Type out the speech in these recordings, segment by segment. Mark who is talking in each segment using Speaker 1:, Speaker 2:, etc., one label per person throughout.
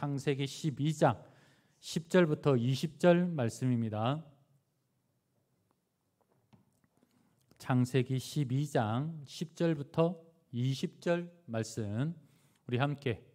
Speaker 1: 창세기 12장 10절부터 20절 말씀입니다. 창세기 12장 10절부터 20절 말씀 우리 함께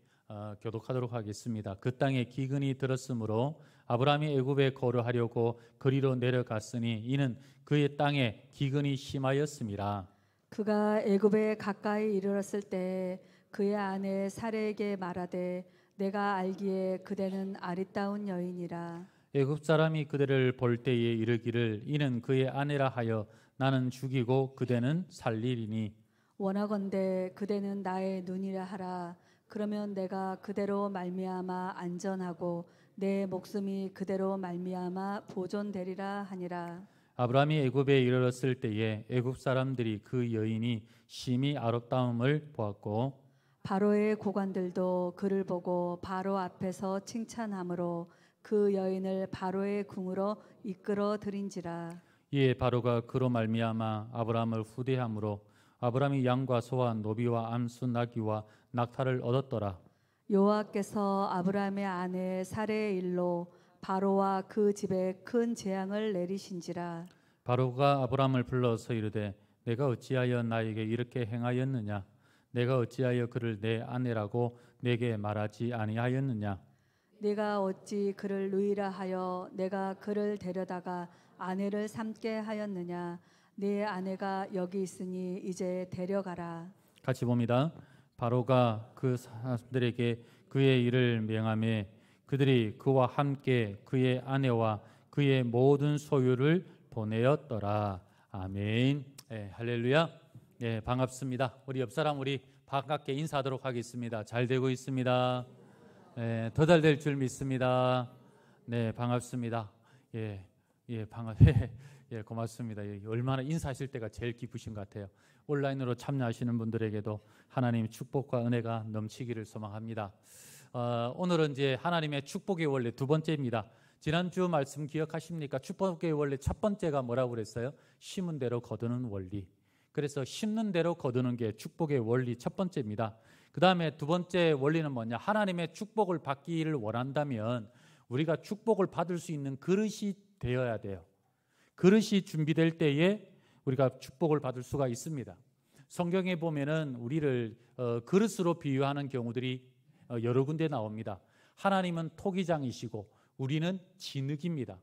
Speaker 1: 교독하도록 하겠습니다. 그 땅에 기근이 들었으므로 아브라함이 애굽에 거류하려고 그리로 내려갔으니 이는 그의 땅에 기근이 심하였음이라.
Speaker 2: 그가 애굽에 가까이 이르렀을 때 그의 아내 사레에게 말하되 내가 알기에 그대는 아리따운 여인이라.
Speaker 1: 애굽 사람이 그대를 볼 때에 이르기를 이는 그의 아내라 하여 나는 죽이고 그대는 살리리니
Speaker 2: 원하건대 그대는 나의 눈이라 하라. 그러면 내가 그대로 말미암아 안전하고 내 목숨이 그대로 말미암아 보존되리라 하니라.
Speaker 1: 아브라함이 애굽에 이르렀을 때에 애굽 사람들이 그 여인이 심히 아름다움을 보았고
Speaker 2: 바로의 고관들도 그를 보고 바로 앞에서 칭찬하므로 그 여인을 바로의 궁으로 이끌어 들인지라.
Speaker 1: 이에 바로가 그로 말미암아 아브라함을 후대함으로 아브라함이 양과 소와 노비와 암수 나귀와 낙타를 얻었더라.
Speaker 2: 여호와께서 아브라함의 아내 사레의 일로 바로와 그 집에 큰 재앙을 내리신지라.
Speaker 1: 바로가 아브라함을 불러서 이르되 내가 어찌하여 나에게 이렇게 행하였느냐? 내가 어찌하여 그를 내 아내라고 내게 말하지 아니하였느냐?
Speaker 2: 내가 어찌 그를 누이라 하여 내가 그를 데려다가 아내를 삼게 하였느냐? 내 아내가 여기 있으니 이제 데려가라.
Speaker 1: 같이 봅니다. 바로가 그 사람들에게 그의 일을 명하며 그들이 그와 함께 그의 아내와 그의 모든 소유를 보내었더라. 아멘. 네, 할렐루야. 네, 반갑습니다. 우리 옆 사람 우리 반갑게 인사하도록 하겠습니다. 잘 되고 있습니다. 네, 더 잘 될 줄 믿습니다. 네, 반갑습니다. 예, 예, 고맙습니다. 예, 얼마나 인사하실 때가 제일 기쁘신 것 같아요. 온라인으로 참여하시는 분들에게도 하나님의 축복과 은혜가 넘치기를 소망합니다. 오늘은 이제 하나님의 축복의 원리 두 번째입니다. 지난주 말씀 기억하십니까? 축복의 원리 첫 번째가 뭐라고 그랬어요? 심은 대로 거두는 원리. 그래서 심는 대로 거두는 게 축복의 원리 첫 번째입니다. 그 다음에 두 번째 원리는 뭐냐? 하나님의 축복을 받기를 원한다면 우리가 축복을 받을 수 있는 그릇이 되어야 돼요. 그릇이 준비될 때에 우리가 축복을 받을 수가 있습니다. 성경에 보면은 우리를 그릇으로 비유하는 경우들이 여러 군데 나옵니다. 하나님은 토기장이시고 우리는 진흙입니다.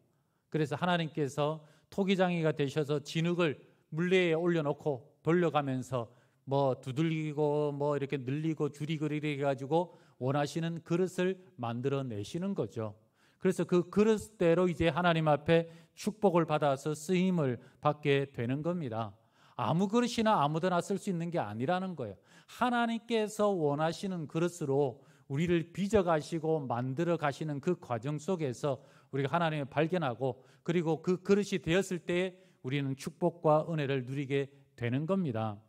Speaker 1: 그래서 하나님께서 토기장이가 되셔서 진흙을 물레에 올려놓고 돌려가면서 뭐 두들기고 뭐 이렇게 늘리고 줄이고 이렇게 해가지고 원하시는 그릇을 만들어내시는 거죠. 그래서 그 그릇대로 이제 하나님 앞에 축복을 받아서 쓰임을 받게 되는 겁니다. 아무 그릇이나 아무데나 쓸 수 있는 게 아니라는 거예요. 하나님께서 원하시는 그릇으로 우리를 빚어가시고 만들어 가시는 그 과정 속에서 우리가 하나님을 발견하고 그리고 그 그릇이 되었을 때 우리는 축복과 은혜를 누리게 되는 겁니다.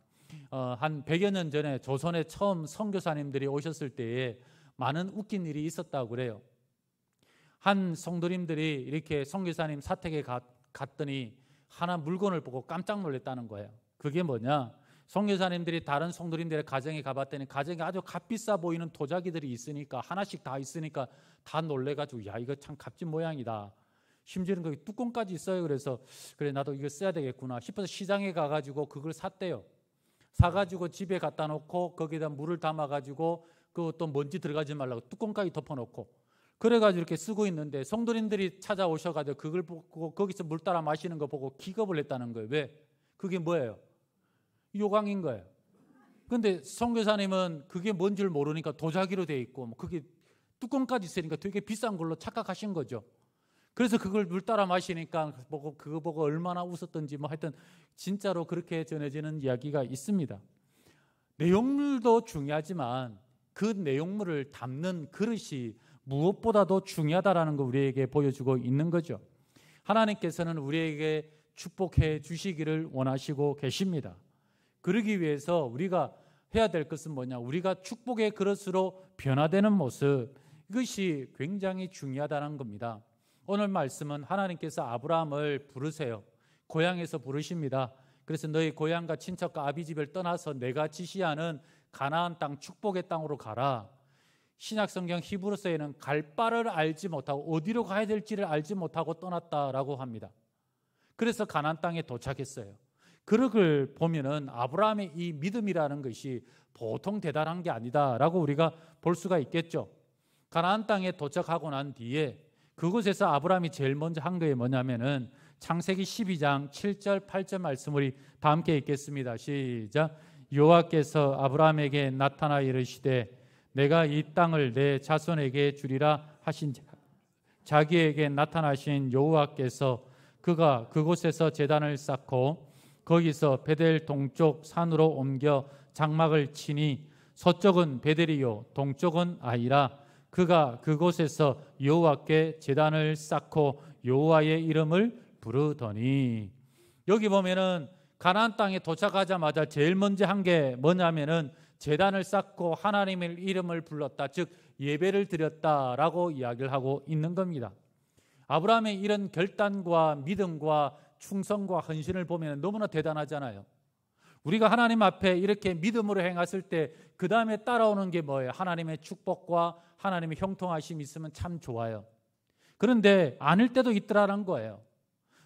Speaker 1: 한 100여 년 전에 조선에 처음 선교사님들이 오셨을 때에 많은 웃긴 일이 있었다고 그래요. 한 성도님들이 이렇게 선교사님 사택에 갔더니 하나 물건을 보고 깜짝 놀랐다는 거예요. 그게 뭐냐? 선교사님들이 다른 성도님들의 가정에 가봤더니 가정에 아주 값비싸 보이는 도자기들이 있으니까 하나씩 다 있으니까 다 놀래가지고 야 이거 참 값진 모양이다. 심지어는 거기 뚜껑까지 있어요. 그래서 그래 나도 이거 써야 되겠구나 싶어서 시장에 가가지고 그걸 샀대요. 사가지고 집에 갖다 놓고 거기다 물을 담아가지고 그 또 먼지 들어가지 말라고 뚜껑까지 덮어놓고 그래가지고 이렇게 쓰고 있는데 성도님들이 찾아오셔가지고 그걸 보고 거기서 물 따라 마시는 거 보고 기겁을 했다는 거예요. 왜? 그게 뭐예요? 요강인 거예요. 근데 선교사님은 그게 뭔 줄 모르니까 도자기로 돼 있고 그게 뚜껑까지 있으니까 되게 비싼 걸로 착각하신 거죠. 그래서 그걸 물 따라 마시니까 그거 보고 얼마나 웃었던지 하여튼 진짜로 그렇게 전해지는 이야기가 있습니다. 내용물도 중요하지만 그 내용물을 담는 그릇이 무엇보다도 중요하다라는 거 우리에게 보여주고 있는 거죠. 하나님께서는 우리에게 축복해 주시기를 원하시고 계십니다. 그러기 위해서 우리가 해야 될 것은 뭐냐? 우리가 축복의 그릇으로 변화되는 모습, 이것이 굉장히 중요하다는 겁니다. 오늘 말씀은 하나님께서 아브라함을 부르세요. 고향에서 부르십니다. 그래서 너희 고향과 친척과 아비 집을 떠나서 내가 지시하는 가나안 땅 축복의 땅으로 가라. 신약성경 히브리서에는 갈 바를 알지 못하고 어디로 가야 될지를 알지 못하고 떠났다라고 합니다. 그래서 가나안 땅에 도착했어요. 그걸 보면은 아브라함의 이 믿음이라는 것이 보통 대단한 게 아니다라고 우리가 볼 수가 있겠죠. 가나안 땅에 도착하고 난 뒤에 그곳에서 아브라함이 제일 먼저 한 게 뭐냐면은 창세기 12장 7절 8절 말씀을 다 함께 읽겠습니다. 시작. 여호와께서 아브라함에게 나타나 이르시되 내가 이 땅을 내 자손에게 주리라 하신 자기에게 나타나신 여호와께서 그가 그곳에서 제단을 쌓고 거기서 베델 동쪽 산으로 옮겨 장막을 치니 서쪽은 베델이요 동쪽은 아이라 그가 그곳에서 여호와께 제단을 쌓고 여호와의 이름을 부르더니 여기 보면은 가나안 땅에 도착하자마자 제일 먼저 한 게 뭐냐면은 제단을 쌓고 하나님의 이름을 불렀다. 즉 예배를 드렸다라고 이야기를 하고 있는 겁니다. 아브라함의 이런 결단과 믿음과 충성과 헌신을 보면 너무나 대단하잖아요. 우리가 하나님 앞에 이렇게 믿음으로 행했을 때 그 다음에 따라오는 게 뭐예요? 하나님의 축복과 하나님의 형통하심이 있으면 참 좋아요. 그런데 아닐 때도 있더라는 거예요.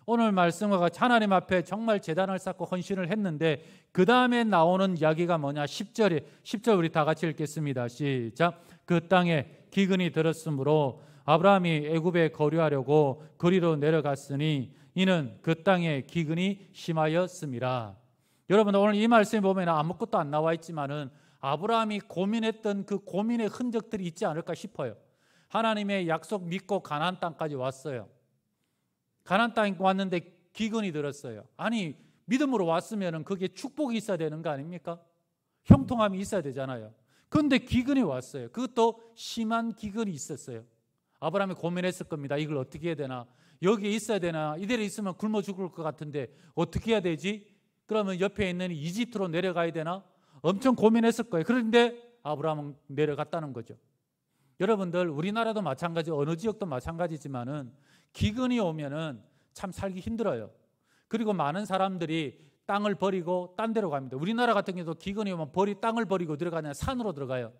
Speaker 1: 오늘 말씀과 같이 하나님 앞에 정말 제단을 쌓고 헌신을 했는데 그 다음에 나오는 이야기가 뭐냐? 10절 우리 다 같이 읽겠습니다. 시작. 그 땅에 기근이 들었으므로 아브라함이 애굽에 거류하려고 거리로 내려갔으니 이는 그 땅에 기근이 심하였음이라. 여러분 오늘 이 말씀에 보면 아무것도 안 나와 있지만은 아브라함이 고민했던 그 고민의 흔적들이 있지 않을까 싶어요. 하나님의 약속 믿고 가나안 땅까지 왔어요. 가나안 땅에 왔는데 기근이 들었어요. 아니 믿음으로 왔으면 그게 축복이 있어야 되는 거 아닙니까? 형통함이 있어야 되잖아요. 그런데 기근이 왔어요. 그것도 심한 기근이 있었어요. 아브라함이 고민했을 겁니다. 이걸 어떻게 해야 되나? 여기에 있어야 되나? 이대로 있으면 굶어 죽을 것 같은데 어떻게 해야 되지? 그러면 옆에 있는 이집트로 내려가야 되나? 엄청 고민했을 거예요. 그런데 아브라함은 내려갔다는 거죠. 여러분들 우리나라도 마찬가지, 어느 지역도 마찬가지지만은 기근이 오면은 참 살기 힘들어요. 그리고 많은 사람들이 땅을 버리고 딴 데로 갑니다. 우리나라 같은 경우도 기근이 오면 땅을 버리고 들어가냐? 산으로 들어가요.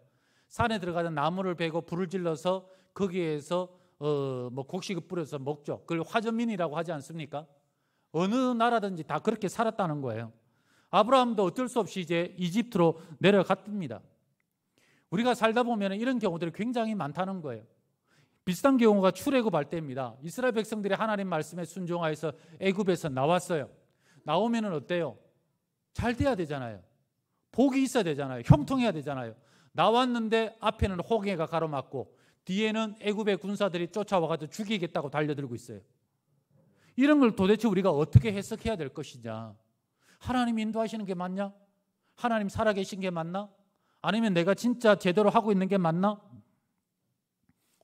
Speaker 1: 산에 들어가서 나무를 베고 불을 질러서 거기에서 곡식을 뿌려서 먹죠. 그걸 화전민이라고 하지 않습니까? 어느 나라든지 다 그렇게 살았다는 거예요. 아브라함도 어쩔 수 없이 이제 이집트로 내려갔답니다. 우리가 살다 보면 이런 경우들이 굉장히 많다는 거예요. 비슷한 경우가 출애굽할 때입니다. 이스라엘 백성들이 하나님 말씀에 순종하여서 애굽에서 나왔어요. 나오면은 어때요? 잘 돼야 되잖아요. 복이 있어야 되잖아요. 형통해야 되잖아요. 나왔는데 앞에는 홍해가 가로막고 뒤에는 애굽의 군사들이 쫓아와가지고 죽이겠다고 달려들고 있어요. 이런 걸 도대체 우리가 어떻게 해석해야 될 것이냐? 하나님이 인도하시는 게 맞냐? 하나님 살아계신 게 맞나? 아니면 내가 진짜 제대로 하고 있는 게 맞나?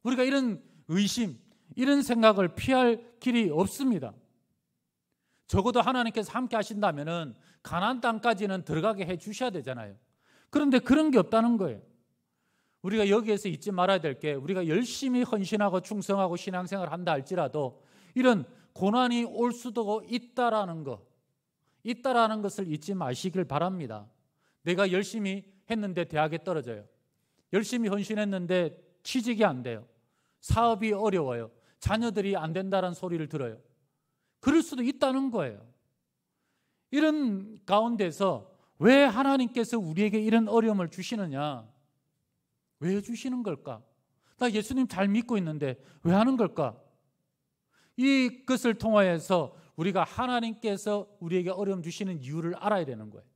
Speaker 1: 우리가 이런 의심, 이런 생각을 피할 길이 없습니다. 적어도 하나님께서 함께 하신다면은 가나안 땅까지는 들어가게 해 주셔야 되잖아요. 그런데 그런 게 없다는 거예요. 우리가 여기에서 잊지 말아야 될 게 우리가 열심히 헌신하고 충성하고 신앙생활을 한다 할지라도 이런 고난이 올 수도 있다라는 것을 잊지 마시길 바랍니다. 내가 열심히 했는데 대학에 떨어져요. 열심히 헌신했는데 취직이 안 돼요. 사업이 어려워요. 자녀들이 안 된다는 소리를 들어요. 그럴 수도 있다는 거예요. 이런 가운데서 왜 하나님께서 우리에게 이런 어려움을 주시느냐? 왜 주시는 걸까? 나 예수님 잘 믿고 있는데 왜 하는 걸까? 이것을 통하여서 우리가 하나님께서 우리에게 어려움 주시는 이유를 알아야 되는 거예요.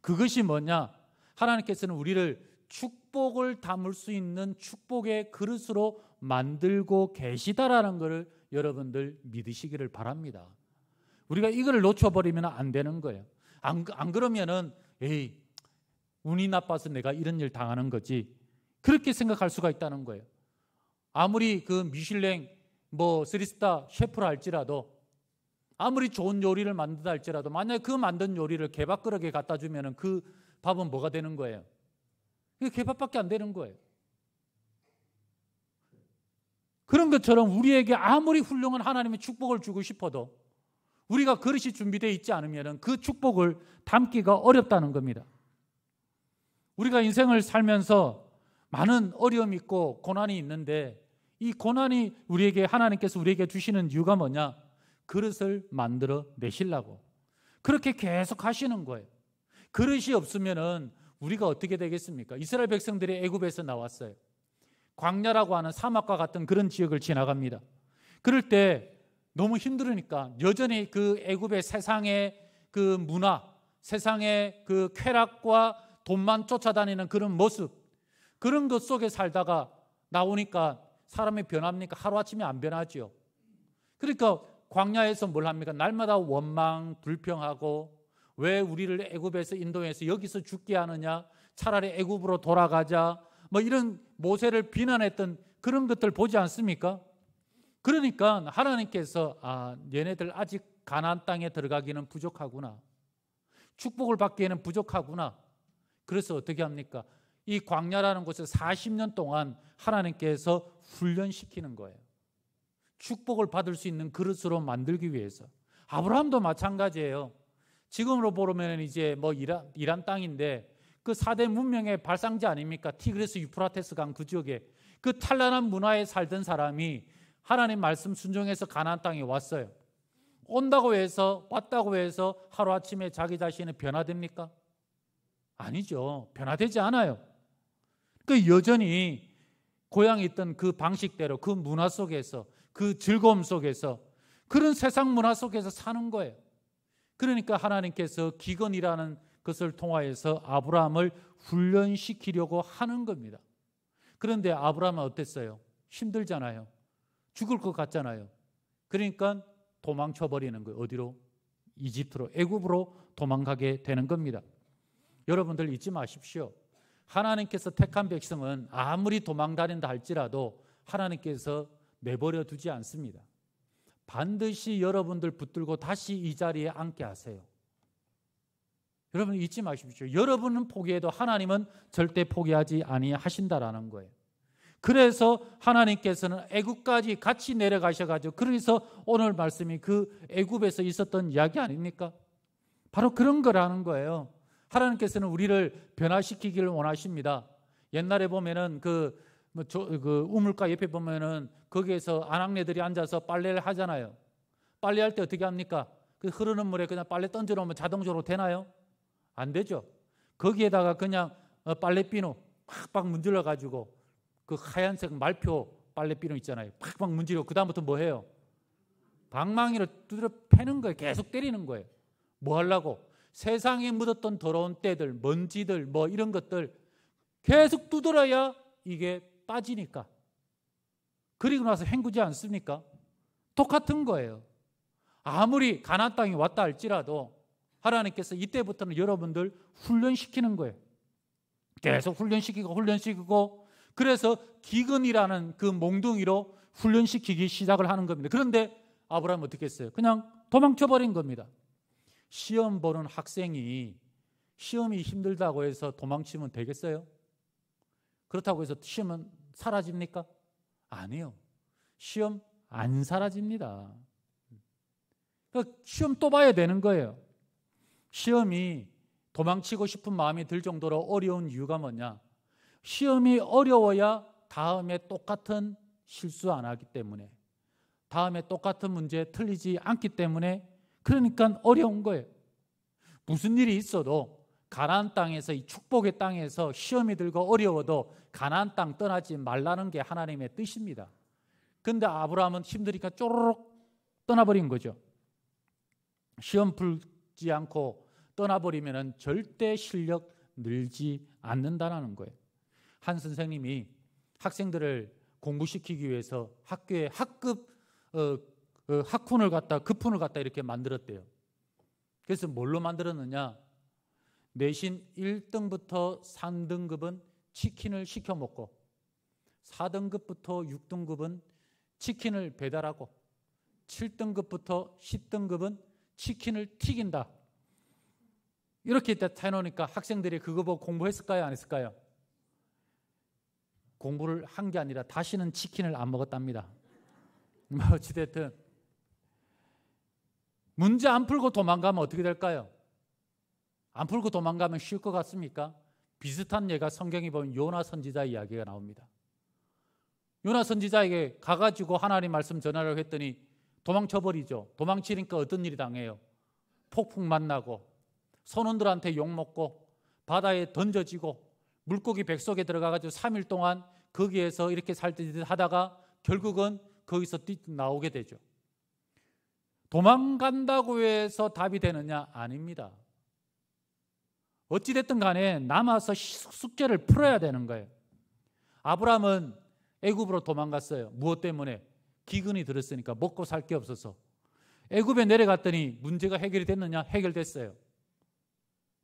Speaker 1: 그것이 뭐냐? 하나님께서는 우리를 축복을 담을 수 있는 축복의 그릇으로 만들고 계시다라는 것을 여러분들 믿으시기를 바랍니다. 우리가 이걸 놓쳐버리면 안 되는 거예요. 안 그러면은 운이 나빠서 내가 이런 일 당하는 거지, 그렇게 생각할 수가 있다는 거예요. 아무리 그 미슐랭 3스타 셰프라 할지라도, 아무리 좋은 요리를 만든다 할지라도 만약에 그 만든 요리를 개밥그릇에 갖다 주면은 그 밥은 뭐가 되는 거예요? 개밥밖에 안 되는 거예요. 그런 것처럼 우리에게 아무리 훌륭한 하나님의 축복을 주고 싶어도 우리가 그릇이 준비되어 있지 않으면 그 축복을 담기가 어렵다는 겁니다. 우리가 인생을 살면서 많은 어려움이 있고 고난이 있는데 이 고난이 하나님께서 우리에게 주시는 이유가 뭐냐? 그릇을 만들어 내시려고. 그렇게 계속 하시는 거예요. 그릇이 없으면은 우리가 어떻게 되겠습니까? 이스라엘 백성들이 애굽에서 나왔어요. 광야라고 하는 사막과 같은 그런 지역을 지나갑니다. 그럴 때 너무 힘들으니까 여전히 그 애굽의 세상의 그 문화, 세상의 그 쾌락과 돈만 쫓아다니는 그런 모습, 그런 것 속에 살다가 나오니까 사람이 변합니까? 하루아침에 안 변하죠. 그러니까 광야에서 뭘 합니까? 날마다 원망, 불평하고 왜 우리를 애굽에서 인도해서 여기서 죽게 하느냐? 차라리 애굽으로 돌아가자. 뭐 이런 모세를 비난했던 그런 것들 보지 않습니까? 그러니까 하나님께서 얘네들 아직 가나안 땅에 들어가기는 부족하구나. 축복을 받기에는 부족하구나. 그래서 어떻게 합니까? 이 광야라는 곳에 40년 동안 하나님께서 훈련시키는 거예요. 축복을 받을 수 있는 그릇으로 만들기 위해서. 아브라함도 마찬가지예요. 지금으로 보면 이제 뭐 이란 땅인데 그 4대 문명의 발상지 아닙니까? 티그리스 유프라테스 강 그 지역에 그 찬란한 문화에 살던 사람이 하나님 말씀 순종해서 가나안 땅에 왔어요. 온다고 해서 왔다고 해서 하루아침에 자기 자신이 변화됩니까? 아니죠. 변화되지 않아요. 그 여전히 고향에 있던 그 방식대로 그 문화 속에서 그 즐거움 속에서 그런 세상 문화 속에서 사는 거예요. 그러니까 하나님께서 기근이라는 것을 통하여서 아브라함을 훈련시키려고 하는 겁니다. 그런데 아브라함은 어땠어요? 힘들잖아요. 죽을 것 같잖아요. 그러니까 도망쳐버리는 거예요. 어디로? 이집트로, 애굽으로 도망가게 되는 겁니다. 여러분들 잊지 마십시오. 하나님께서 택한 백성은 아무리 도망다닌다 할지라도 하나님께서 내버려 두지 않습니다. 반드시 여러분들 붙들고 다시 이 자리에 앉게 하세요. 여러분 잊지 마십시오. 여러분은 포기해도 하나님은 절대 포기하지 아니하신다라는 거예요. 그래서 하나님께서는 애굽까지 같이 내려가셔가지고 그래서 오늘 말씀이 그 애굽에서 있었던 이야기 아닙니까? 바로 그런 거라는 거예요. 하나님께서는 우리를 변화시키기를 원하십니다. 옛날에 보면은 그 우물가 옆에 보면은 거기에서 아낙네들이 앉아서 빨래를 하잖아요. 빨래할 때 어떻게 합니까? 그 흐르는 물에 그냥 빨래 던져 놓으면 자동적으로 되나요? 안 되죠. 거기에다가 그냥 빨래비누 팍팍 문질러 가지고 그 하얀색 말표 빨래비누 있잖아요. 팍팍 문지르고 그 다음부터 뭐 해요? 방망이로 두드려 패는 거예요. 계속 때리는 거예요. 뭐 하려고? 세상에 묻었던 더러운 때들, 먼지들 뭐 이런 것들 계속 두드려야 이게 빠지니까. 그리고 나서 헹구지 않습니까? 똑같은 거예요. 아무리 가나안 땅이 왔다 할지라도 하나님께서 이때부터는 여러분들 훈련시키는 거예요. 계속 훈련시키고 그래서 기근이라는 그 몽둥이로 훈련시키기 시작을 하는 겁니다. 그런데 아브라함은 어떻게 했어요? 그냥 도망쳐버린 겁니다. 시험 보는 학생이 시험이 힘들다고 해서 도망치면 되겠어요? 그렇다고 해서 시험은 사라집니까? 아니요. 시험 안 사라집니다. 그러니까 시험 또 봐야 되는 거예요. 시험이 도망치고 싶은 마음이 들 정도로 어려운 이유가 뭐냐? 시험이 어려워야 다음에 똑같은 실수 안 하기 때문에, 다음에 똑같은 문제 틀리지 않기 때문에, 그러니까 어려운 거예요. 무슨 일이 있어도 가나안 땅에서, 이 축복의 땅에서 시험이 들고 어려워도 가나안 땅 떠나지 말라는 게 하나님의 뜻입니다. 그런데 아브라함은 힘드니까 쪼르륵 떠나버린 거죠. 시험 풀지 않고 떠나버리면 절대 실력 늘지 않는다는 거예요. 한 선생님이 학생들을 공부시키기 위해서 학교에 학급 학훈을 갖다 급훈을 갖다 이렇게 만들었대요. 그래서 뭘로 만들었느냐? 내신 1등부터 3등급은 치킨을 시켜 먹고 4등급부터 6등급은 치킨을 배달하고 7등급부터 10등급은 치킨을 튀긴다. 이렇게 해놓으니까 학생들이 그거 보고 공부했을까요? 안 했을까요? 공부를 한 게 아니라 다시는 치킨을 안 먹었답니다. 어찌됐든 문제 안 풀고 도망가면 어떻게 될까요? 안 풀고 도망가면 쉴 것 같습니까? 비슷한 예가 성경에 보면 요나 선지자 이야기가 나옵니다. 요나 선지자에게 가가지고 하나님 말씀 전하려고 했더니 도망쳐버리죠. 도망치니까 어떤 일이 당해요? 폭풍 만나고 선원들한테 욕먹고 바다에 던져지고 물고기 뱃속에 들어가가지고 3일 동안 거기에서 이렇게 살듯 하다가 결국은 거기서 나오게 되죠. 도망간다고 해서 답이 되느냐? 아닙니다. 어찌됐든 간에 남아서 숙제를 풀어야 되는 거예요. 아브라함은 애굽으로 도망갔어요. 무엇 때문에? 기근이 들었으니까, 먹고 살 게 없어서. 애굽에 내려갔더니 문제가 해결이 됐느냐? 해결됐어요.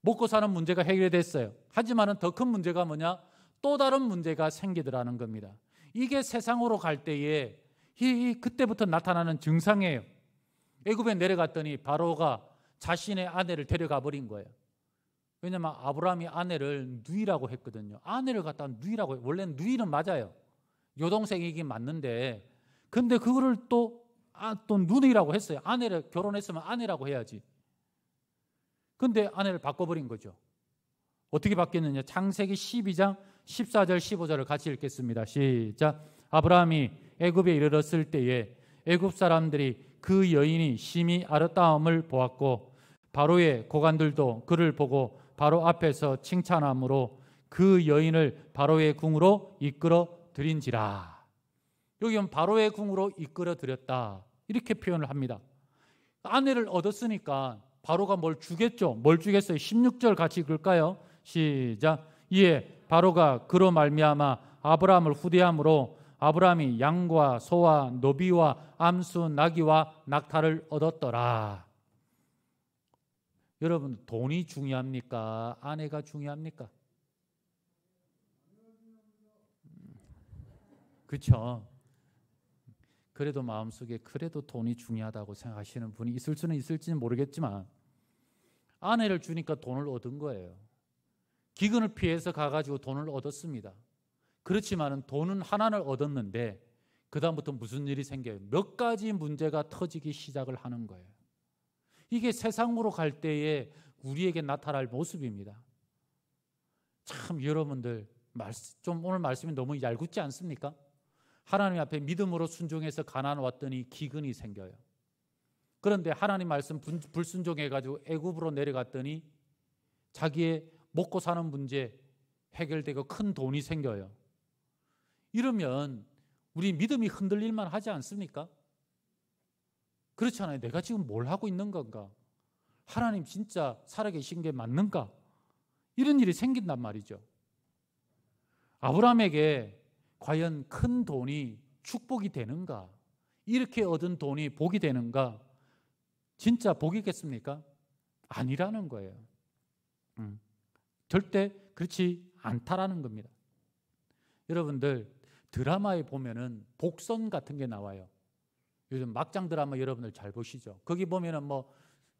Speaker 1: 먹고 사는 문제가 해결이 됐어요. 하지만 더 큰 문제가 뭐냐? 또 다른 문제가 생기더라는 겁니다. 이게 세상으로 갈 때에 그때부터 나타나는 증상이에요. 애굽에 내려갔더니 바로가 자신의 아내를 데려가 버린 거예요. 왜냐하면 아브라함이 아내를 누이라고 했거든요. 아내를 갖다가 누이라고 해요. 원래는 누이는 맞아요. 여동생이긴 맞는데, 근데 그거를 또 누이라고 했어요. 아내를 결혼했으면 아내라고 해야지. 근데 아내를 바꿔버린 거죠. 어떻게 바뀌었느냐? 창세기 12장 14절 15절을 같이 읽겠습니다. 시작. 아브라함이 애굽에 이르렀을 때에 애굽 사람들이 그 여인이 심히 아름다움을 보았고 바로의 고관들도 그를 보고 바로 앞에서 칭찬함으로 그 여인을 바로의 궁으로 이끌어 드린지라. 여기는 바로의 궁으로 이끌어 드렸다, 이렇게 표현을 합니다. 아내를 얻었으니까 바로가 뭘 주겠죠. 뭘 주겠어요? 16절 같이 읽을까요? 시작. 이에 바로가 그로 말미암아 아브라함을 후대함으로 아브라함이 양과 소와 노비와 암수 나귀와 낙타를 얻었더라. 여러분, 돈이 중요합니까? 아내가 중요합니까? 그렇죠. 그래도 마음속에 그래도 돈이 중요하다고 생각하시는 분이 있을 수는 있을지는 모르겠지만 아내를 주니까 돈을 얻은 거예요. 기근을 피해서 가가지고 돈을 얻었습니다. 그렇지만 돈은 하나를 얻었는데 그 다음부터 무슨 일이 생겨요? 몇 가지 문제가 터지기 시작을 하는 거예요. 이게 세상으로 갈 때에 우리에게 나타날 모습입니다. 참 여러분들 좀 오늘 말씀이 너무 얄궂지 않습니까? 하나님 앞에 믿음으로 순종해서 가나안 왔더니 기근이 생겨요. 그런데 하나님 말씀 불순종해가지고 애굽으로 내려갔더니 자기의 먹고 사는 문제 해결되고 큰 돈이 생겨요. 이러면 우리 믿음이 흔들릴만 하지 않습니까? 그렇잖아요. 내가 지금 뭘 하고 있는 건가? 하나님 진짜 살아계신 게 맞는가? 이런 일이 생긴단 말이죠. 아브라함에게 과연 큰 돈이 축복이 되는가? 이렇게 얻은 돈이 복이 되는가? 진짜 복이겠습니까? 아니라는 거예요. 절대 그렇지 않다라는 겁니다. 여러분들 드라마에 보면은 복선 같은 게 나와요. 요즘 막장 드라마 여러분들 잘 보시죠. 거기 보면은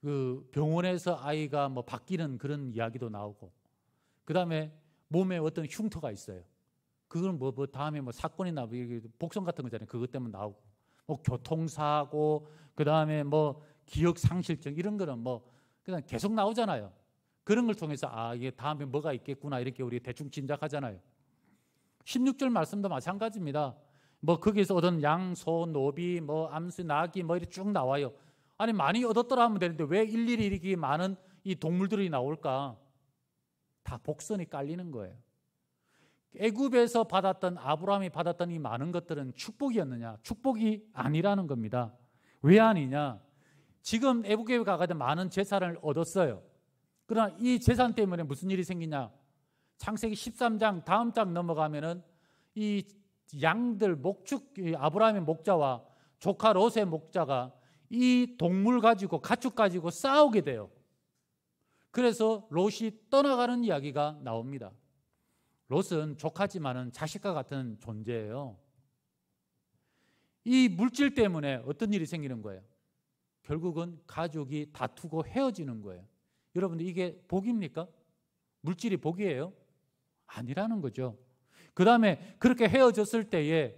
Speaker 1: 그 병원에서 아이가 바뀌는 그런 이야기도 나오고, 그 다음에 몸에 어떤 흉터가 있어요. 그건 다음에 사건이나 복선 같은 거잖아요. 그것 때문에 나오고, 교통사고, 그 다음에 기억 상실증 이런 거는 그냥 계속 나오잖아요. 그런 걸 통해서 이게 다음에 뭐가 있겠구나 이렇게 우리 대충 짐작하잖아요. 16절 말씀도 마찬가지입니다. 거기에서 얻은 양, 소, 노비, 암수, 나귀 이렇게 쭉 나와요. 아니 많이 얻었더라 하면 되는데 왜 일일이 이렇게 많은 이 동물들이 나올까? 다 복선이 깔리는 거예요. 애굽에서 아브라함이 받았던 이 많은 것들은 축복이었느냐? 축복이 아니라는 겁니다. 왜 아니냐? 지금 애굽에 가가지고 많은 재산을 얻었어요. 그러나 이 재산 때문에 무슨 일이 생기냐? 창세기 13장 다음 장 넘어가면은 이 양들 아브라함의 목자와 조카 롯의 목자가 이 동물 가지고 가축 가지고 싸우게 돼요. 그래서 롯이 떠나가는 이야기가 나옵니다. 롯은 조카지만은 자식과 같은 존재예요. 이 물질 때문에 어떤 일이 생기는 거예요? 결국은 가족이 다투고 헤어지는 거예요. 여러분들 이게 복입니까? 물질이 복이에요? 아니라는 거죠. 그 다음에 그렇게 헤어졌을 때에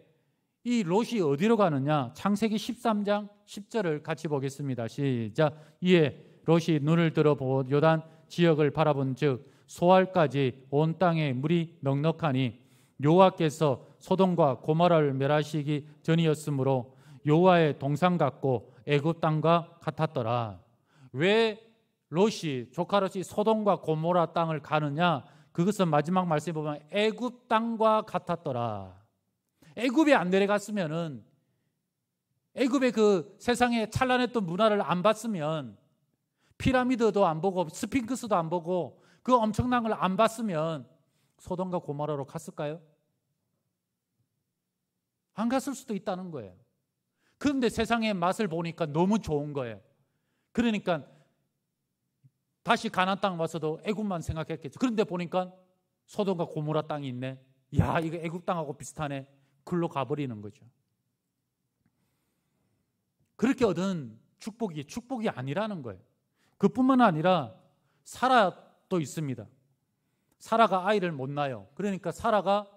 Speaker 1: 이 롯이 어디로 가느냐? 창세기 13장 10절을 같이 보겠습니다. 시작. 이에 롯이 눈을 들어 보고 요단 지역을 바라본 즉 소알까지 온 땅에 물이 넉넉하니 여호와께서 소돔과 고모라를 멸하시기 전이었으므로 여호와의 동산 같고 애굽 땅과 같았더라. 왜 롯이 조카 롯이 소돔과 고모라 땅을 가느냐? 그것은 마지막 말씀에 보면 애굽 땅과 같았더라. 애굽에 안 내려갔으면은, 애굽의 그 세상에 찬란했던 문화를 안 봤으면, 피라미드도 안 보고 스핑크스도 안 보고 그 엄청난 걸 안 봤으면 소돔과 고모라로 갔을까요? 안 갔을 수도 있다는 거예요. 그런데 세상의 맛을 보니까 너무 좋은 거예요. 그러니까 다시 가나안 땅 와서도 애굽만 생각했겠죠. 그런데 보니까 소돔과 고모라 땅이 있네. 야, 이거 애굽 땅하고 비슷하네. 글로 가버리는 거죠. 그렇게 얻은 축복이 아니라는 거예요. 그뿐만 아니라 사라도 있습니다. 사라가 아이를 못 낳아요. 그러니까 사라가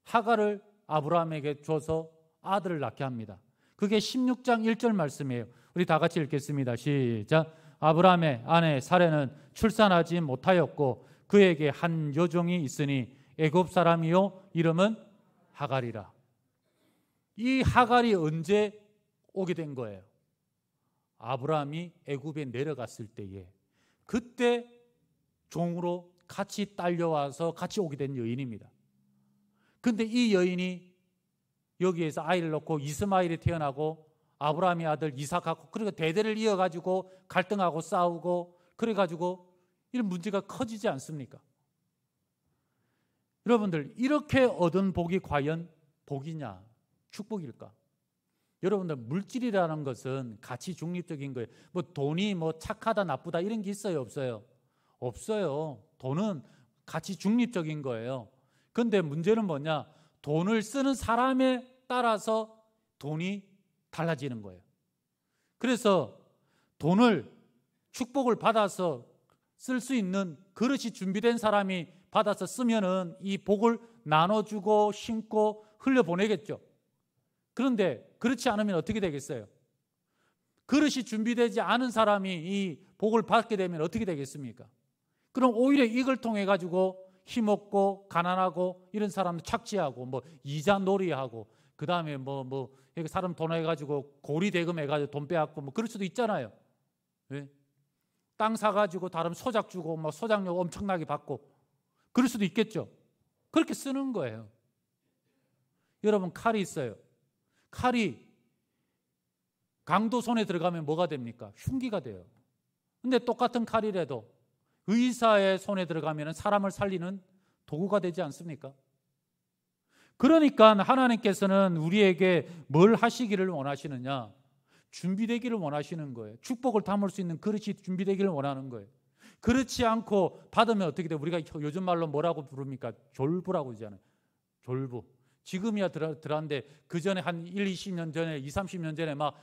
Speaker 1: 하갈을 아브라함에게 줘서 아들을 낳게 합니다. 그게 16장 1절 말씀이에요. 우리 다 같이 읽겠습니다. 시작. 아브라함의 아내 사레는 출산하지 못하였고 그에게 한 여종이 있으니 애굽 사람이요 이름은 하갈이라. 이 하갈이 언제 오게 된 거예요? 아브라함이 애굽에 내려갔을 때에, 그때 종으로 같이 딸려와서 같이 오게 된 여인입니다. 그런데 이 여인이 여기에서 아이를 낳고 이스마엘이 태어나고 아브라함의 아들 이삭하고, 그러니까 대대를 이어가지고 갈등하고 싸우고 그래가지고 이런 문제가 커지지 않습니까? 여러분들, 이렇게 얻은 복이 과연 복이냐 축복일까? 여러분들, 물질이라는 것은 가치 중립적인 거예요. 뭐 돈이 뭐 착하다 나쁘다 이런 게 있어요, 없어요? 없어요. 돈은 가치 중립적인 거예요. 그런데 문제는 뭐냐? 돈을 쓰는 사람에 따라서 돈이 달라지는 거예요. 그래서 돈을, 축복을 받아서 쓸 수 있는 그릇이 준비된 사람이 받아서 쓰면은 이 복을 나눠주고 심고 흘려보내겠죠. 그런데 그렇지 않으면 어떻게 되겠어요? 그릇이 준비되지 않은 사람이 이 복을 받게 되면 어떻게 되겠습니까? 그럼 오히려 이걸 통해 가지고 힘없고 가난하고 이런 사람들 착취하고 뭐 이자 놀이하고 그 다음에 뭐 사람 돈 해가지고 고리 대금 해가지고 돈 빼앗고 뭐 그럴 수도 있잖아요. 네? 땅 사가지고 다른 소작 주고 뭐 소작료 엄청나게 받고 그럴 수도 있겠죠. 그렇게 쓰는 거예요. 여러분, 칼이 있어요. 칼이 강도 손에 들어가면 뭐가 됩니까? 흉기가 돼요. 근데 똑같은 칼이라도 의사의 손에 들어가면 사람을 살리는 도구가 되지 않습니까? 그러니까 하나님께서는 우리에게 뭘 하시기를 원하시느냐? 준비되기를 원하시는 거예요. 축복을 담을 수 있는 그릇이 준비되기를 원하는 거예요. 그렇지 않고 받으면 어떻게 돼요? 우리가 요즘 말로 뭐라고 부릅니까? 졸부라고 그러잖아요. 졸부. 지금이야 들었는데 그 전에 한 1, 20년 전에 20, 30년 전에 막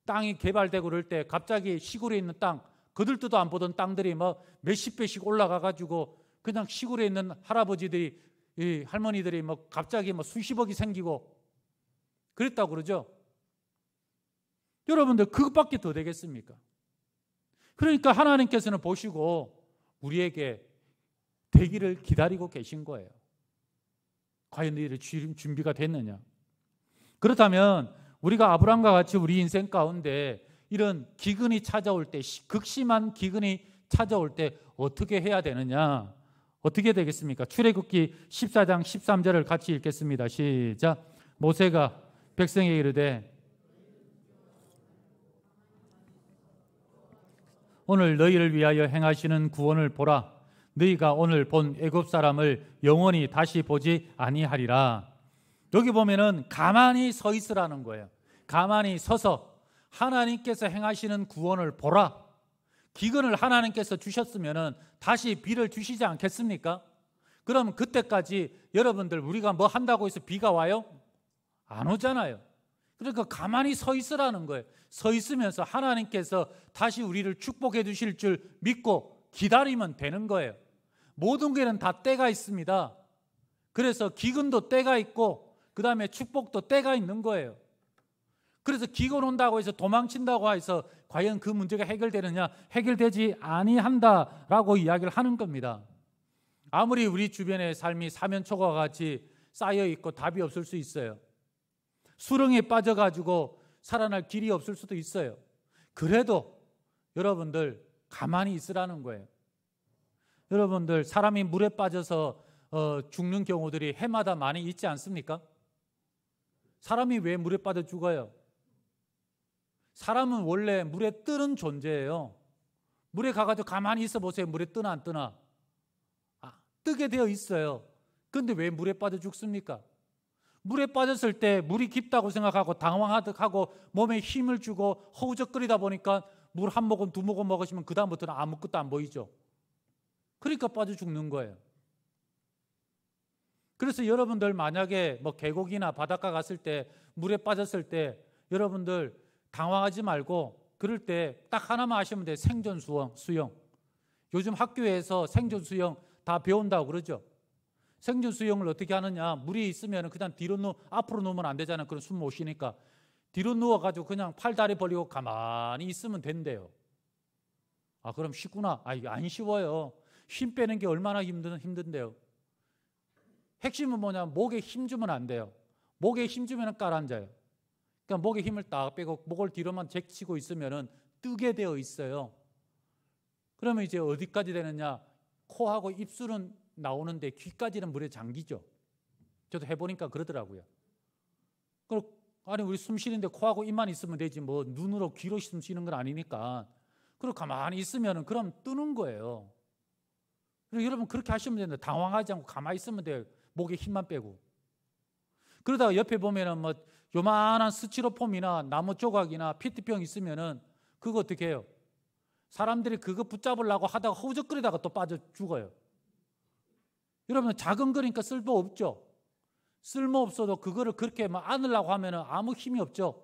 Speaker 1: 땅이 개발되고 그럴 때 갑자기 시골에 있는 땅, 거들떠도 안 보던 땅들이 막 몇십 배씩 올라가가지고 그냥 시골에 있는 할아버지들이, 이 할머니들이 뭐 갑자기 뭐 수십억이 생기고 그랬다고 그러죠. 여러분들, 그것밖에 더 되겠습니까? 그러니까 하나님께서는 보시고 우리에게 되기를 기다리고 계신 거예요. 과연 너희들 준비가 됐느냐? 그렇다면 우리가 아브라함과 같이 우리 인생 가운데 이런 기근이 찾아올 때, 극심한 기근이 찾아올 때 어떻게 해야 되느냐? 어떻게 되겠습니까? 출애굽기 14장 13절을 같이 읽겠습니다. 시작. 모세가 백성에게 이르되 오늘 너희를 위하여 행하시는 구원을 보라. 너희가 오늘 본 애굽 사람을 영원히 다시 보지 아니하리라. 여기 보면은 가만히 서 있으라는 거예요. 가만히 서서 하나님께서 행하시는 구원을 보라. 기근을 하나님께서 주셨으면은 다시 비를 주시지 않겠습니까? 그럼 그때까지 여러분들, 우리가 뭐 한다고 해서 비가 와요? 안 오잖아요. 그러니까 가만히 서 있으라는 거예요. 서 있으면서 하나님께서 다시 우리를 축복해 주실 줄 믿고 기다리면 되는 거예요. 모든 게는 다 때가 있습니다. 그래서 기근도 때가 있고 그 다음에 축복도 때가 있는 거예요. 그래서 기근 온다고 해서 도망친다고 해서 과연 그 문제가 해결되느냐? 해결되지 아니한다라고 이야기를 하는 겁니다. 아무리 우리 주변의 삶이 사면초가 같이 쌓여 있고 답이 없을 수 있어요. 수렁에 빠져가지고 살아날 길이 없을 수도 있어요. 그래도 여러분들 가만히 있으라는 거예요. 여러분들 사람이 물에 빠져서 죽는 경우들이 해마다 많이 있지 않습니까? 사람이 왜 물에 빠져 죽어요? 사람은 원래 물에 뜨는 존재예요. 물에 가가지고 가만히 있어 보세요. 물에 뜨나 안 뜨나? 뜨게 되어 있어요. 그런데 왜 물에 빠져 죽습니까? 물에 빠졌을 때 물이 깊다고 생각하고 당황하듯 하고 몸에 힘을 주고 허우적거리다 보니까 물 한 모금 두 모금 먹으시면 그 다음부터는 아무것도 안 보이죠. 그러니까 빠져 죽는 거예요. 그래서 여러분들 만약에 뭐 계곡이나 바닷가 갔을 때 물에 빠졌을 때 여러분들 당황하지 말고 그럴 때 딱 하나만 하시면 돼요. 생존 수영. 요즘 학교에서 생존 수영 다 배운다고 그러죠. 생존 수영을 어떻게 하느냐? 물이 있으면 그냥 앞으로 누우면 안 되잖아요. 그럼 숨 못 쉬니까 뒤로 누워가지고 그냥 팔 다리 벌리고 가만히 있으면 된대요. 그럼 쉽구나. 이게 안 쉬워요. 힘 빼는 게 얼마나 힘든데요. 핵심은 뭐냐? 목에 힘 주면 안 돼요. 목에 힘 주면 깔아앉아요. 그러니까 목에 힘을 딱 빼고 목을 뒤로만 제치고 있으면 뜨게 되어 있어요. 그러면 이제 어디까지 되느냐? 코하고 입술은 나오는데 귀까지는 물에 잠기죠. 저도 해보니까 그러더라고요. 아니 우리 숨 쉬는데 코하고 입만 있으면 되지 뭐 눈으로 귀로 숨 쉬는 건 아니니까. 그리고 가만히 있으면 그럼 뜨는 거예요. 그리고 여러분 그렇게 하시면 됩니다. 당황하지 않고 가만히 있으면 돼요. 목에 힘만 빼고. 그러다가 옆에 보면은 뭐 요만한 스티로폼이나 나무 조각이나 페트병 있으면은 그거 어떻게 해요? 사람들이 그거 붙잡으려고 하다가 허우적거리다가 또 빠져 죽어요. 여러분 작은 거니까 쓸모 없죠. 쓸모 없어도 그거를 그렇게 막 안으려고 하면은 아무 힘이 없죠.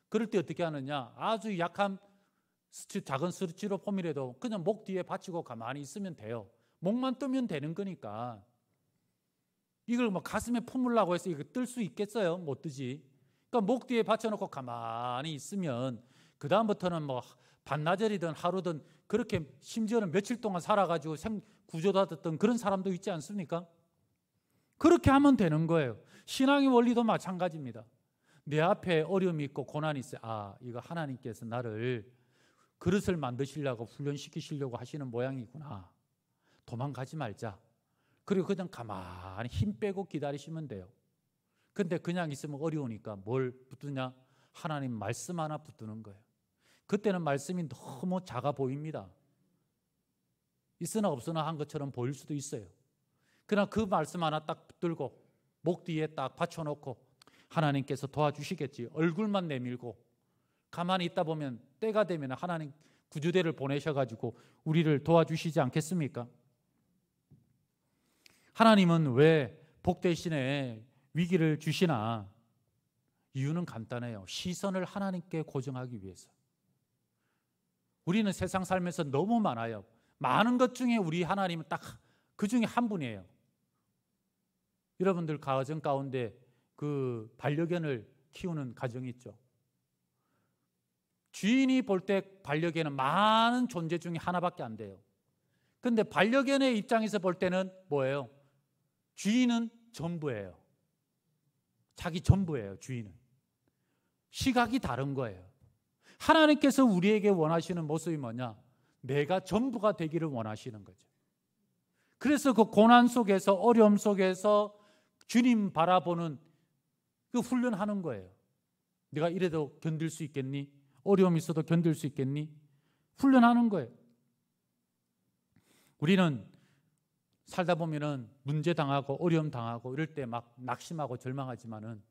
Speaker 1: 그럴 때 어떻게 하느냐? 아주 약한 작은 스티로폼이라도 그냥 목 뒤에 받치고 가만히 있으면 돼요. 목만 뜨면 되는 거니까. 이걸 뭐 가슴에 품으려고 해서 이거 뜰 수 있겠어요? 못 뜨지. 그러니까 목 뒤에 받쳐놓고 가만히 있으면 그 다음부터는 뭐 반나절이든 하루든 그렇게 심지어는 며칠 동안 살아가지고 구조받았던 그런 사람도 있지 않습니까? 그렇게 하면 되는 거예요. 신앙의 원리도 마찬가지입니다. 내 앞에 어려움이 있고 고난이 있어요. 이거 하나님께서 나를 그릇을 만드시려고 훈련시키시려고 하시는 모양이구나. 도망가지 말자. 그리고 그냥 가만히 힘 빼고 기다리시면 돼요. 근데 그냥 있으면 어려우니까 뭘 붙드냐? 하나님 말씀 하나 붙드는 거예요. 그때는 말씀이 너무 작아 보입니다. 있으나 없으나 한 것처럼 보일 수도 있어요. 그러나 그 말씀 하나 딱 붙들고 목 뒤에 딱 받쳐놓고 하나님께서 도와주시겠지. 얼굴만 내밀고 가만히 있다 보면 때가 되면 하나님 구주대를 보내셔가지고 우리를 도와주시지 않겠습니까? 하나님은 왜 복 대신에 위기를 주시나? 이유는 간단해요. 시선을 하나님께 고정하기 위해서. 우리는 세상 살면서 너무 많아요. 많은 것 중에 우리 하나님은 딱 그 중에 한 분이에요. 여러분들 가정 가운데 그 반려견을 키우는 가정이 있죠. 주인이 볼 때 반려견은 많은 존재 중에 하나밖에 안 돼요. 그런데 반려견의 입장에서 볼 때는 뭐예요? 주인은 전부예요. 자기 전부예요. 주인은. 시각이 다른 거예요. 하나님께서 우리에게 원하시는 모습이 뭐냐? 내가 전부가 되기를 원하시는 거죠. 그래서 그 고난 속에서 어려움 속에서 주님 바라보는 그 훈련하는 거예요. 내가 이래도 견딜 수 있겠니? 어려움이 있어도 견딜 수 있겠니? 훈련하는 거예요. 우리는 살다 보면은 문제 당하고 어려움 당하고 이럴 때 막 낙심하고 절망하지만은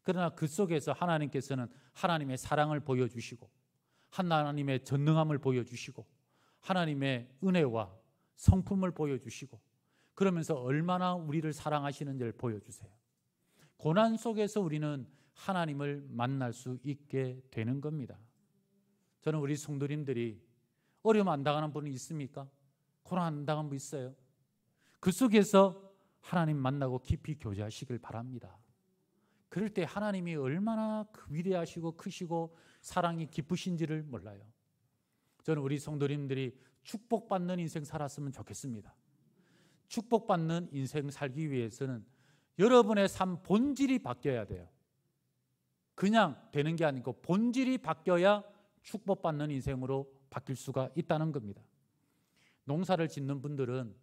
Speaker 1: 그러나 그 속에서 하나님께서는 하나님의 사랑을 보여주시고 하나님의 전능함을 보여주시고 하나님의 은혜와 성품을 보여주시고 그러면서 얼마나 우리를 사랑하시는지를 보여주세요. 고난 속에서 우리는 하나님을 만날 수 있게 되는 겁니다. 저는 우리 성도님들이 어려움 안 당하는 분이 있습니까? 고난 안 당한 분 있어요? 그 속에서 하나님 만나고 깊이 교제하시길 바랍니다. 그럴 때 하나님이 얼마나 위대하시고 크시고 사랑이 깊으신지를 몰라요. 저는 우리 성도님들이 축복받는 인생 살았으면 좋겠습니다. 축복받는 인생 살기 위해서는 여러분의 삶 본질이 바뀌어야 돼요. 그냥 되는 게 아니고 본질이 바뀌어야 축복받는 인생으로 바뀔 수가 있다는 겁니다. 농사를 짓는 분들은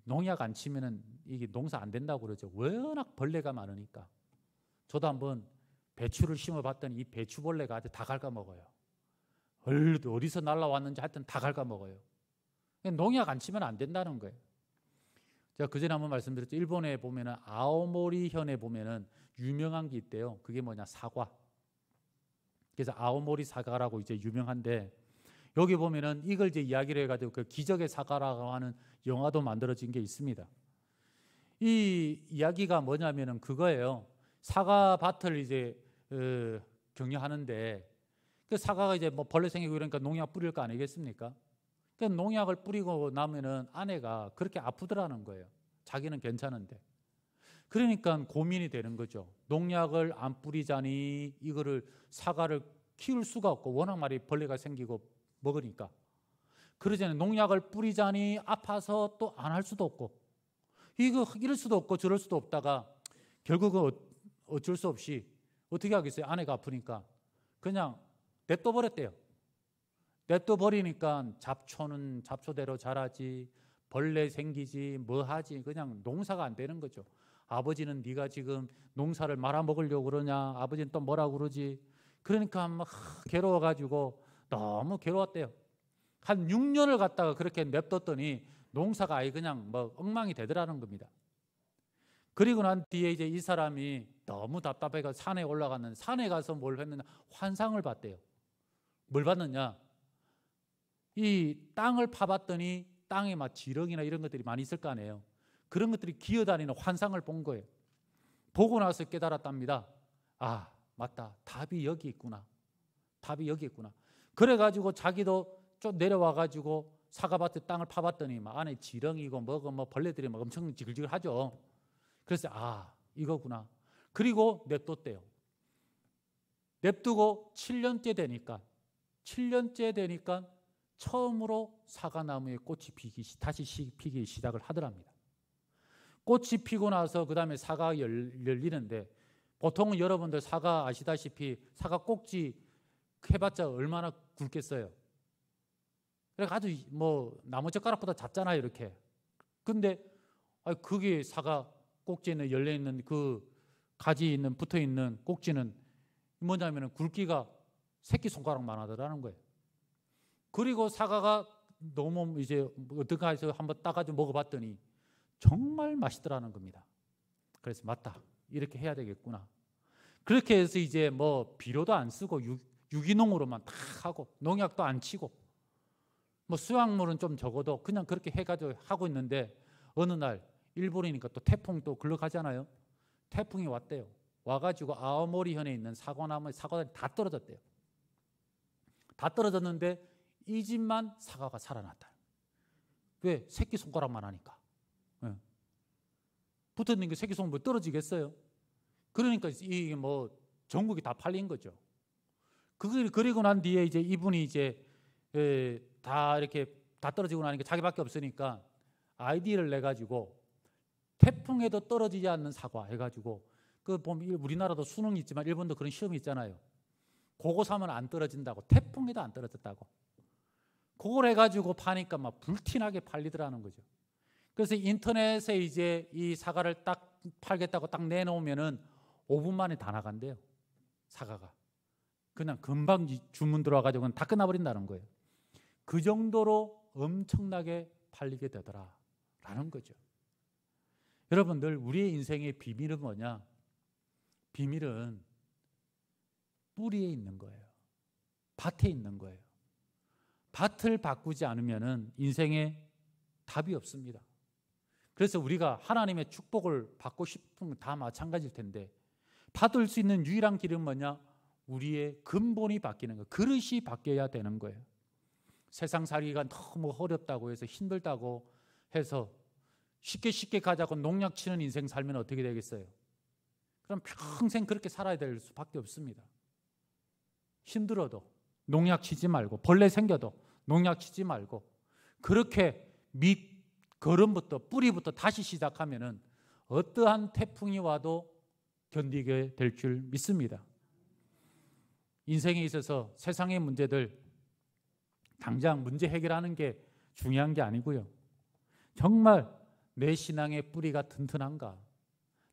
Speaker 1: 농약 안 치면은 이게 농사 안 된다고 그러죠. 워낙 벌레가 많으니까. 저도 한번 배추를 심어봤더니 이 배추벌레가 아주 다 갉아먹어요. 어디서 날라왔는지 하여튼 다 갉아먹어요. 농약 안 치면 안 된다는 거예요. 제가 그전에 한번 말씀드렸죠. 일본에 보면은 아오모리 현에 보면은 유명한 게 있대요. 그게 뭐냐, 사과. 그래서 아오모리 사과라고 이제 유명한데, 여기 보면은 이걸 이제 이야기를 해가지고 그 기적의 사과라고 하는 영화도 만들어진 게 있습니다. 이 이야기가 뭐냐면은 그거예요. 사과밭을 이제 경영하는데 그 사과가 이제 뭐 벌레 생기고 이러니까 농약 뿌릴 거 아니겠습니까? 그 농약을 뿌리고 나면은 아내가 그렇게 아프더라는 거예요. 자기는 괜찮은데. 그러니까 고민이 되는 거죠. 농약을 안 뿌리자니 이거를 사과를 키울 수가 없고 워낙 많이 벌레가 생기고 먹으니까. 그러잖아요. 농약을 뿌리자니 아파서 또 안 할 수도 없고 이거 이럴 수도 없고 저럴 수도 없다가 결국은 어쩔 수 없이 어떻게 하겠어요? 아내가 아프니까 그냥 냅둬버렸대요. 냅둬버리니까 잡초는 잡초대로 자라지, 벌레 생기지, 뭐 하지, 그냥 농사가 안 되는 거죠. 아버지는 네가 지금 농사를 말아먹으려고 그러냐, 아버지는 또 뭐라고 그러지. 그러니까 막 괴로워가지고 너무 괴로웠대요. 한 6년을 갖다가 그렇게 냅뒀더니 농사가 아예 그냥 뭐 엉망이 되더라는 겁니다. 그리고 난 뒤에 이제 이 사람이 너무 답답해가 산에 올라갔는데 산에 가서 뭘 했느냐, 환상을 봤대요. 뭘 봤느냐, 이 땅을 파봤더니 땅에 막 지렁이나 이런 것들이 많이 있을 거 아니에요. 그런 것들이 기어다니는 환상을 본 거예요. 보고 나서 깨달았답니다. 아, 맞다. 답이 여기 있구나. 답이 여기 있구나. 그래가지고 자기도 좀 내려와가지고 사과밭에 땅을 파봤더니 막 안에 지렁이고 뭐고 뭐 벌레들이 막 엄청 지글지글하죠. 그래서 아, 이거구나. 그리고 냅뒀대요. 냅두고 7년째 되니까 처음으로 사과나무에 꽃이 다시 피기 시작을 하더랍니다. 꽃이 피고 나서 그 다음에 사과가 열리는데, 보통은 여러분들 사과 아시다시피 사과 꼭지 해봤자 얼마나 굵겠어요. 그러니까 아주 뭐 나무젓가락보다 작잖아요, 이렇게. 근데 그게 사과 꼭지에 열려있는 그 가지 있는 붙어있는 꼭지는 뭐냐면 굵기가 새끼손가락만 하더라는 거예요. 그리고 사과가 너무 이제 어떻게 해서 한번 따가지고 먹어봤더니 정말 맛있더라는 겁니다. 그래서 맞다, 이렇게 해야 되겠구나. 그렇게 해서 이제 뭐 비료도 안 쓰고 유기농으로만 다 하고 농약도 안 치고 뭐 수확물은 좀 적어도 그냥 그렇게 해가지고 하고 있는데, 어느 날 일본이니까 또 태풍 또 글러 가잖아요. 태풍이 왔대요. 와가지고 아오모리 현에 있는 사과나무에 사과들이 다 떨어졌대요. 다 떨어졌는데 이 집만 사과가 살아났다. 왜? 새끼손가락만 하니까. 붙어있는 게 새끼손가락 떨어지겠어요? 그러니까 이게 뭐 전국이 다 팔린 거죠. 그리고 난 뒤에 이제 이분이 이제 다 이렇게 다 떨어지고 나니까 자기밖에 없으니까 아이디어를 내가지고 태풍에도 떨어지지 않는 사과 해가지고, 그 보면 우리나라도 수능이 있지만 일본도 그런 시험이 있잖아요. 그거 사면 안 떨어진다고, 태풍에도 안 떨어졌다고. 그걸 해가지고 파니까 막 불티나게 팔리더라는 거죠. 그래서 인터넷에 이제 이 사과를 딱 팔겠다고 딱 내놓으면은 5분 만에 다 나간대요. 사과가. 그냥 금방 주문 들어와가지고 다 끝나버린다는 거예요. 그 정도로 엄청나게 팔리게 되더라라는 거죠. 여러분들, 우리의 인생의 비밀은 뭐냐? 비밀은 뿌리에 있는 거예요. 밭에 있는 거예요. 밭을 바꾸지 않으면 인생에 답이 없습니다. 그래서 우리가 하나님의 축복을 받고 싶으면 다 마찬가지일 텐데, 받을 수 있는 유일한 길은 뭐냐? 우리의 근본이 바뀌는 거예요. 그릇이 바뀌어야 되는 거예요. 세상 살기가 너무 어렵다고 해서 힘들다고 해서 쉽게 가자고 농약 치는 인생 살면 어떻게 되겠어요? 그럼 평생 그렇게 살아야 될 수밖에 없습니다. 힘들어도 농약 치지 말고, 벌레 생겨도 농약 치지 말고, 그렇게 밑 걸음부터 뿌리부터 다시 시작하면은 어떠한 태풍이 와도 견디게 될 줄 믿습니다. 인생에 있어서 세상의 문제들 당장 문제 해결하는 게 중요한 게 아니고요. 정말 내 신앙의 뿌리가 튼튼한가?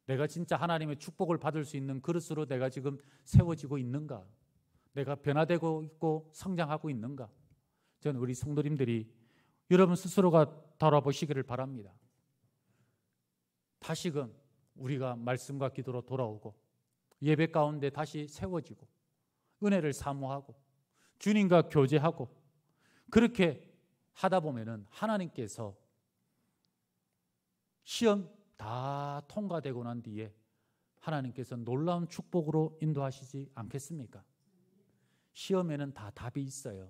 Speaker 1: 내가 진짜 하나님의 축복을 받을 수 있는 그릇으로 내가 지금 세워지고 있는가? 내가 변화되고 있고 성장하고 있는가? 저는 우리 성도님들이 여러분 스스로가 돌아보시기를 바랍니다. 다시금 우리가 말씀과 기도로 돌아오고 예배 가운데 다시 세워지고 은혜를 사모하고 주님과 교제하고 그렇게 하다 보면은 하나님께서 시험 다 통과되고 난 뒤에 하나님께서 놀라운 축복으로 인도하시지 않겠습니까? 시험에는 다 답이 있어요.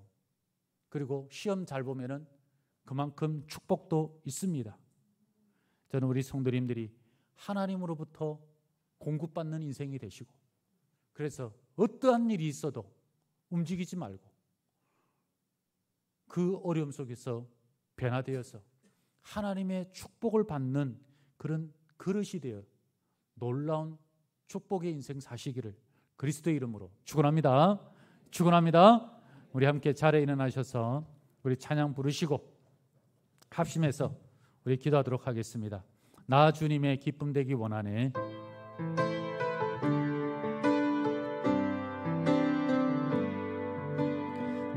Speaker 1: 그리고 시험 잘 보면은 그만큼 축복도 있습니다. 저는 우리 성도님들이 하나님으로부터 공급받는 인생이 되시고, 그래서 어떠한 일이 있어도 움직이지 말고 그 어려움 속에서 변화되어서 하나님의 축복을 받는 그런 그릇이 되어 놀라운 축복의 인생 사시기를 그리스도의 이름으로 축원합니다. 축원합니다. 우리 함께 자리에 일어나셔서 우리 찬양 부르시고 합심해서 우리 기도하도록 하겠습니다. 나 주님의 기쁨 되기 원하네.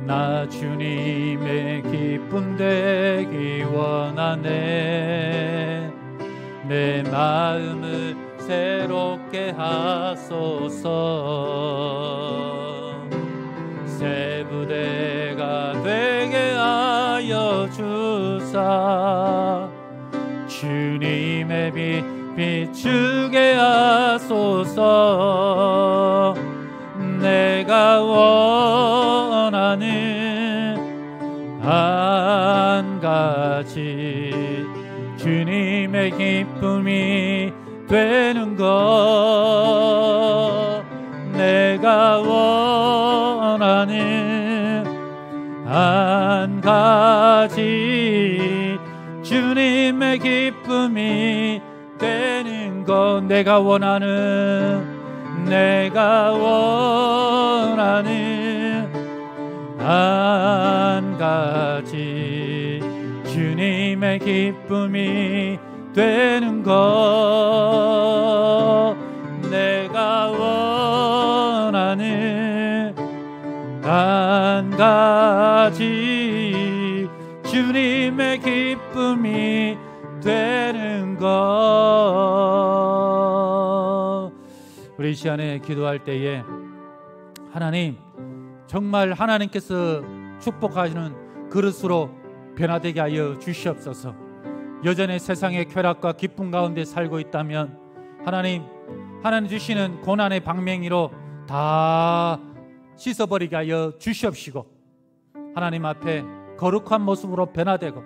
Speaker 1: 나 주님의 기쁨 되기 원하네. 내 마음을 새롭게 하소서. 새 부대가 되게 하여 주사. 주님의 빛 비추게 하소서. 내가 원하는 한 가지 주님의 기쁨이 되는 것. 내가 원하는 한 가지 주님의 기쁨이 되는 것. 내가 원하는 한 가지 주님의 기쁨이 되는 것. 내가 원하는 한 가지 주님의 기쁨이 되는 것. 우리 이 시간에 기도할 때에 하나님, 정말 하나님께서 축복하시는 그릇으로 변화되게 하여 주시옵소서. 여전히 세상의 쾌락과 기쁨 가운데 살고 있다면 하나님 주시는 고난의 방맹이로 다 씻어버리게 하여 주시옵시고, 하나님 앞에 거룩한 모습으로 변화되고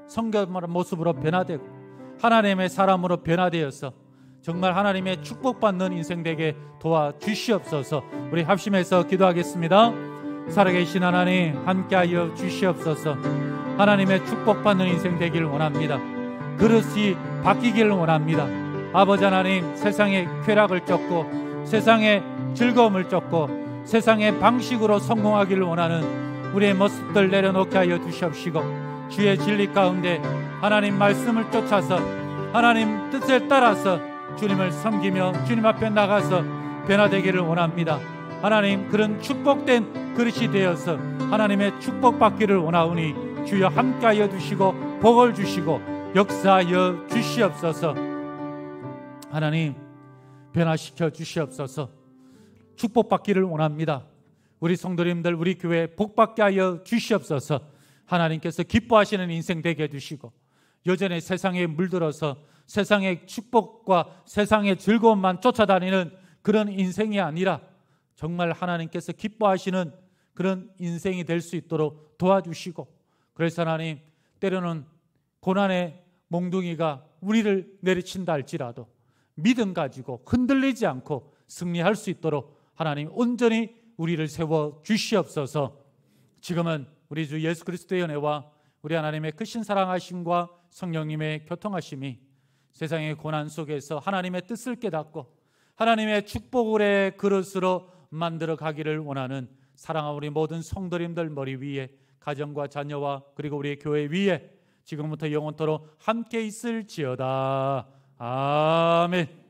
Speaker 1: 성결한 모습으로 변화되고 하나님의 사람으로 변화되어서 정말 하나님의 축복받는 인생 되게 도와주시옵소서. 우리 합심해서 기도하겠습니다. 살아계신 하나님, 함께하여 주시옵소서. 하나님의 축복받는 인생 되기를 원합니다. 그릇이 바뀌기를 원합니다. 아버지 하나님, 세상의 쾌락을 쫓고 세상의 즐거움을 쫓고 세상의 방식으로 성공하기를 원하는 우리의 모습들 내려놓게 하여 주시옵시고, 주의 진리 가운데 하나님 말씀을 쫓아서 하나님 뜻을 따라서 주님을 섬기며 주님 앞에 나가서 변화되기를 원합니다. 하나님, 그런 축복된 그릇이 되어서 하나님의 축복받기를 원하오니 주여 함께하여 주시고 복을 주시고 역사하여 주시옵소서. 하나님, 변화시켜 주시옵소서. 축복받기를 원합니다. 우리 성도님들, 우리 교회 복받게 하여 주시옵소서. 하나님께서 기뻐하시는 인생 되게 해주시고, 여전히 세상에 물들어서 세상의 축복과 세상의 즐거움만 쫓아다니는 그런 인생이 아니라 정말 하나님께서 기뻐하시는 그런 인생이 될 수 있도록 도와주시고, 그래서 하나님, 때로는 고난의 몽둥이가 우리를 내리친다 할지라도 믿음 가지고 흔들리지 않고 승리할 수 있도록 하나님 온전히 우리를 세워 주시옵소서. 지금은 우리 주 예수 그리스도의 은혜와 우리 하나님의 크신 사랑하심과 성령님의 교통하심이 세상의 고난 속에서 하나님의 뜻을 깨닫고 하나님의 축복의 그릇으로 만들어 가기를 원하는 사랑하는 우리 모든 성도님들 머리 위에, 가정과 자녀와 그리고 우리 교회 위에 지금부터 영원토록 함께 있을지어다. 아멘.